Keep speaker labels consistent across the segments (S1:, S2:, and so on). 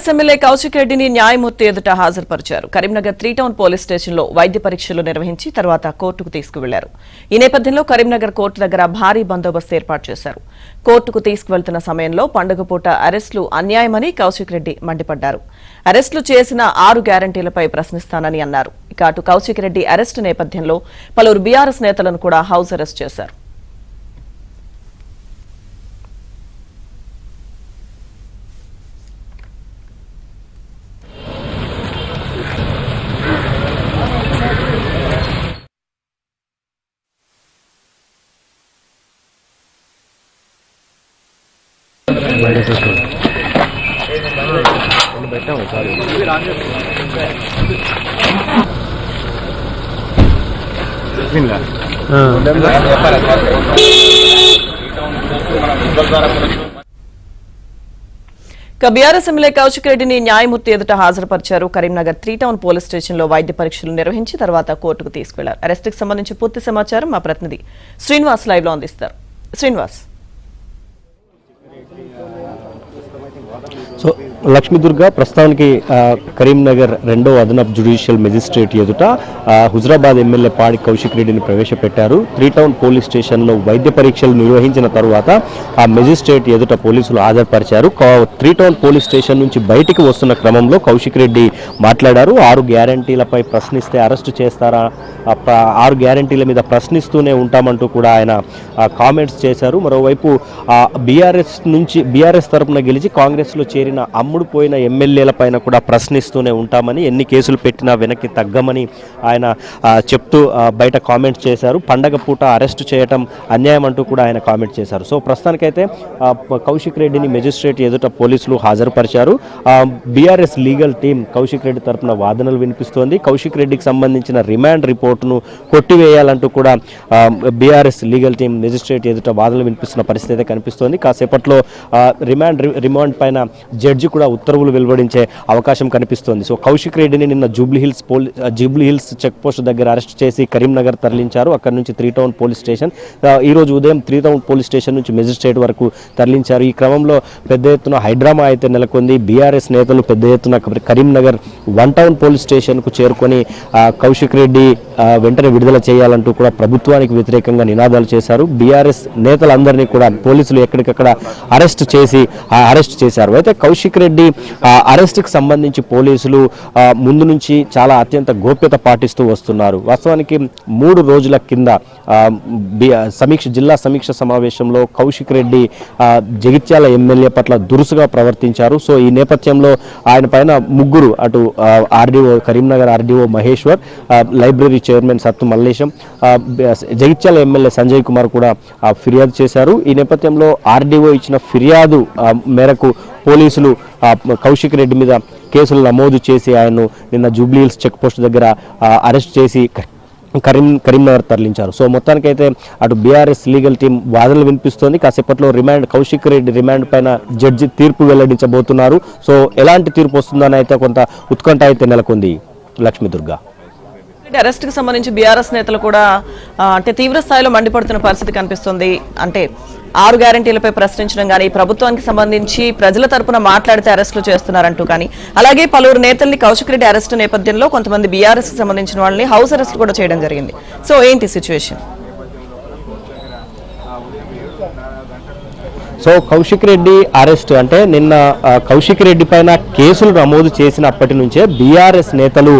S1: BRS MLA Kaushik రెడ్డిని న్యాయమూర్తి ఎదుట హాజరుపరిచారు. కరీంనగర్ 3 టౌన్ పోలీస్ స్టేషన్లో వైద్య పరీక్షలు నిర్వహించి తర్వాత కోర్టుకు తీసుకువెళ్లారు. ఈ నేపథ్యంలో కరీంనగర్ కోర్టు దగ్గర భారీ బందోబస్తు ఏర్పాటు చేశారు. కోర్టుకు తీసుకువెళ్తున్న సమయంలో పండుగ పూట అరెస్టులు అన్యాయమని కౌశిక్ రెడ్డి మండిపడ్డారు. అరెస్టులు చేసిన 6 గ్యారంటీలపై ప్రశ్నిస్తానని అన్నారు. ఇక అటు కౌశిక్ రెడ్డి అరెస్టు నేపథ్యంలో పలువురు బీఆర్ఎస్ నేతలను కూడా హౌస్ అరెస్ట్ చేశారు. బీఆర్ఎస్ ఎమ్మెల్యే కౌశిక్ రెడ్డిని న్యాయమూర్తి ఎదుట హాజరుపరిచారు. కరీంనగర్ 3 టౌన్ పోలీస్ స్టేషన్లో వైద్య పరీక్షలు నిర్వహించి తర్వాత కోర్టుకు తీసుకెళ్లారు. అరెస్టుకు సంబంధించి పూర్తి సమాచారం మా ప్రతినిధి శ్రీనివాస్ లైవ్ లో అందిస్తారు. శ్రీనివాస్.
S2: సో లక్ష్మీదుర్గ ప్రస్తుతానికి కరీంనగర్ 2వ అదనపు జ్యుడిషియల్ మెజిస్ట్రేట్ ఎదుట హుజరాబాద్ ఎమ్మెల్యే పాడి కౌశిక్ రెడ్డిని ప్రవేశపెట్టారు. 3 టౌన్ పోలీస్ స్టేషన్లో వైద్య పరీక్షలు నిర్వహించిన తరువాత ఆ మెజిస్ట్రేట్ ఎదుట పోలీసులు హాజరుపరిచారు. 3 టౌన్ పోలీస్ స్టేషన్ నుంచి బయటికి వస్తున్న క్రమంలో కౌశిక్ రెడ్డి మాట్లాడారు. 6 గ్యారంటీలపై ప్రశ్నిస్తే అరెస్టు చేస్తారా, 6 గ్యారంటీల మీద ప్రశ్నిస్తూనే ఉంటామంటూ కూడా ఆయన కామెంట్స్ చేశారు. మరోవైపు బీఆర్ఎస్ తరపున గెలిచి కాంగ్రెస్లో చేరిన అమ్ముడుపోయిన ఎమ్మెల్యేల పైన కూడా ప్రశ్నిస్తూనే ఉంటామని, ఎన్ని కేసులు పెట్టినా వెనక్కి తగ్గమని ఆయన చెప్తూ బయట కామెంట్స్ చేశారు. పండగ పూట అరెస్టు చేయటం అన్యాయం అంటూ కూడా ఆయన కామెంట్ చేశారు. సో ప్రస్తుతానికైతే కౌశిక్ రెడ్డిని మెజిస్ట్రేట్ ఎదుట పోలీసులు హాజరుపరిచారు. BRS legal team Kaushik Reddy తరపున వాదనలు వినిపిస్తోంది. కౌశిక్ రెడ్డికి సంబంధించిన రిమాండ్ రిపోర్టును కొట్టివేయాలంటూ కూడా బీఆర్ఎస్ లీగల్ టీం మెజిస్ట్రేట్ ఎదుట వాదనలు వినిపిస్తున్న పరిస్థితి అయితే కనిపిస్తోంది. కాసేపట్లో రిమాండ్ పైన జడ్జి కూడా ఉత్తర్వులు వెలువడించే అవకాశం కనిపిస్తోంది. సో కౌశిక్ రెడ్డిని నిన్న జూబ్లీ హిల్స్ చెక్ పోస్ట్ దగ్గర అరెస్ట్ చేసి కరీంనగర్ తరలించారు. అక్కడ నుంచి 3 టౌన్ పోలీస్ స్టేషన్, ఈ రోజు ఉదయం 3 టౌన్ పోలీస్ స్టేషన్ నుంచి మెజిస్ట్రేట్ వరకు తరలించారు. ఈ క్రమంలో పెద్ద ఎత్తున హైడ్రామా అయితే నెలకొంది. బీఆర్ఎస్ నేతలు పెద్ద ఎత్తున కరీంనగర్ 1 టౌన్ పోలీస్ స్టేషన్కు చేరుకొని కౌశిక్ రెడ్డి వెంటనే విడుదల చేయాలంటూ కూడా ప్రభుత్వానికి వ్యతిరేకంగా నినాదాలు చేశారు. బీఆర్ఎస్ నేతలందరినీ కూడా పోలీసులు ఎక్కడికక్కడ అరెస్ట్ చేశారు. అయితే కౌశిక్ రెడ్డి అరెస్ట్కి సంబంధించి పోలీసులు ముందు నుంచి చాలా అత్యంత గోప్యత పాటిస్తూ వస్తున్నారు. వాస్తవానికి 3 రోజుల కింద జిల్లా సమీక్ష సమావేశంలో కౌశిక్ రెడ్డి జగిత్యాల ఎమ్మెల్యే పట్ల దురుసుగా ప్రవర్తించారు. సో ఈ నేపథ్యంలో ఆయన పైన ముగ్గురు, అటు Karimnagar RDO Maheshwar, library chairman సత్తు మల్లేశం, జగిత్యాల ఎమ్మెల్యే సంజయ్ కుమార్ కూడా ఫిర్యాదు చేశారు. ఈ నేపథ్యంలో ఆర్డీఓ ఇచ్చిన ఫిర్యాదు మేరకు పోలీసులు కౌశిక్ రెడ్డి మీద కేసులు నమోదు చేసి ఆయన్ను నిన్న జూబ్లీ హిల్స్ చెక్ పోస్ట్ దగ్గర అరెస్ట్ చేసి కరీంనగర్ తరలించారు. సో మొత్తానికైతే అటు బీఆర్ఎస్ లీగల్ టీం వాదనలు వినిపిస్తోంది. కాసేపట్లో కౌశిక్ రెడ్డి రిమాండ్ పైన జడ్జి తీర్పు వెల్లడించబోతున్నారు. సో ఎలాంటి తీర్పు వస్తుందని అయితే కొంత ఉత్కంఠ అయితే నెలకొంది. లక్ష్మీదుర్గ.
S1: అరెస్టుకు సంబంధించి బీఆర్ఎస్ నేతలు కూడా తీవ్ర స్థాయిలో మండిపడుతున్న పరిస్థితి కనిపిస్తుంది. 6 గ్యారంటీలపై ప్రశ్నించడం కానీ, ప్రభుత్వానికి సంబంధించి ప్రజల తరపున మాట్లాడితే అరెస్టులు చేస్తున్నారంటూ కానీ, అలాగే పలువురు నేతల్ని కౌశిక్ రెడ్డి అరెస్టు నేపథ్యంలో కొంతమంది బీఆర్ఎస్ కి సంబంధించిన వాళ్ళని హౌస్ అరెస్ట్ కూడా చేయడం జరిగింది. సో ఏంటి situation?
S2: So Kaushik Reddy arrest అంటే నిన్న కౌశిక్ రెడ్డి పైన కేసులు నమోదు చేసినప్పటి నుంచే బీఆర్ఎస్ నేతలు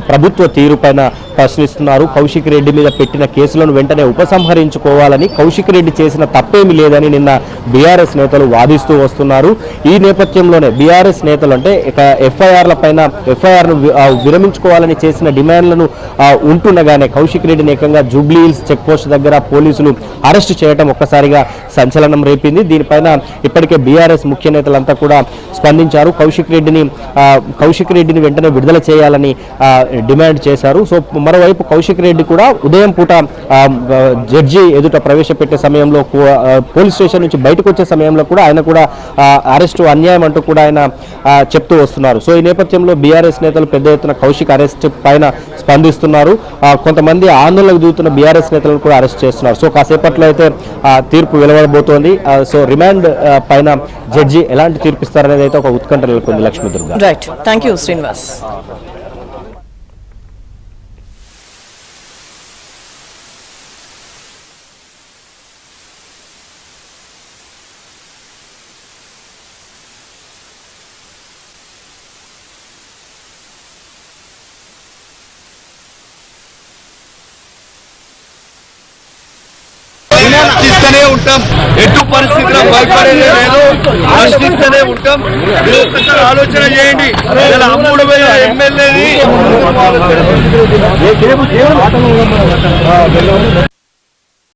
S2: ప్రభుత్వ తీరు పైన ప్రశ్నిస్తున్నారు. కౌశిక్ రెడ్డి మీద పెట్టిన కేసులను వెంటనే ఉపసంహరించుకోవాలని, కౌశిక్ రెడ్డి చేసిన తప్పేమీ లేదని నిన్న బీఆర్ఎస్ నేతలు వాదిస్తూ వస్తున్నారు. ఈ నేపథ్యంలోనే బీఆర్ఎస్ నేతలు అంటే ఎఫ్ఐఆర్ను విరమించుకోవాలని చేసిన డిమాండ్లను ఉంటుండగానే కౌశిక్ రెడ్డిని ఏకంగా జూబ్లీ హిల్స్ చెక్ పోస్ట్ దగ్గర పోలీసులు అరెస్టు చేయడం ఒక్కసారిగా సంచలనం రేపింది. దీనిపైన ఇప్పటికే బీఆర్ఎస్ ముఖ్య నేతలంతా కూడా స్పందించారు. కౌశిక్ రెడ్డిని వెంటనే విడుదల చేయాలని డిమాండ్ చేశారు. సో మరోవైపు కౌశిక్ రెడ్డి కూడా ఉదయం పూట జడ్జి ఎదుట ప్రవేశపెట్టే సమయంలో పోలీస్ స్టేషన్ నుంచి బయటకు వచ్చే సమయంలో కూడా ఆయన కూడా అరెస్టు అన్యాయం అంటూ కూడా ఆయన చెప్తూ వస్తున్నారు. సో ఈ నేపథ్యంలో బీఆర్ఎస్ నేతలు పెద్ద ఎత్తున కౌశిక్ అరెస్ట్ పైన స్పందిస్తున్నారు. కొంతమంది ఆందోళనకు దిగుతున్న బీఆర్ఎస్ నేతలను కూడా అరెస్ట్ చేస్తున్నారు. సో కాసేపట్లో అయితే తీర్పు వెలువడబోతోంది. సో రిమాండ్ పైన జడ్జి ఎలాంటి తీర్పు ఇస్తారనేది అయితే ఒక ఉత్కంఠ నెలకొంది. Lakshmi Durga.
S1: Right, thank you Srinivas.
S3: ప్రశ్నిస్తూనే ఉంటాం, ఎటు పరిస్థితుల్లో భయపడేదే లేదు, ప్రశ్నిస్తూనే ఉంటాం. మీరు ఒక్కసారి ఆలోచన చేయండి, ఇలా అమ్ముడు పోయిన ఎమ్మెల్యేని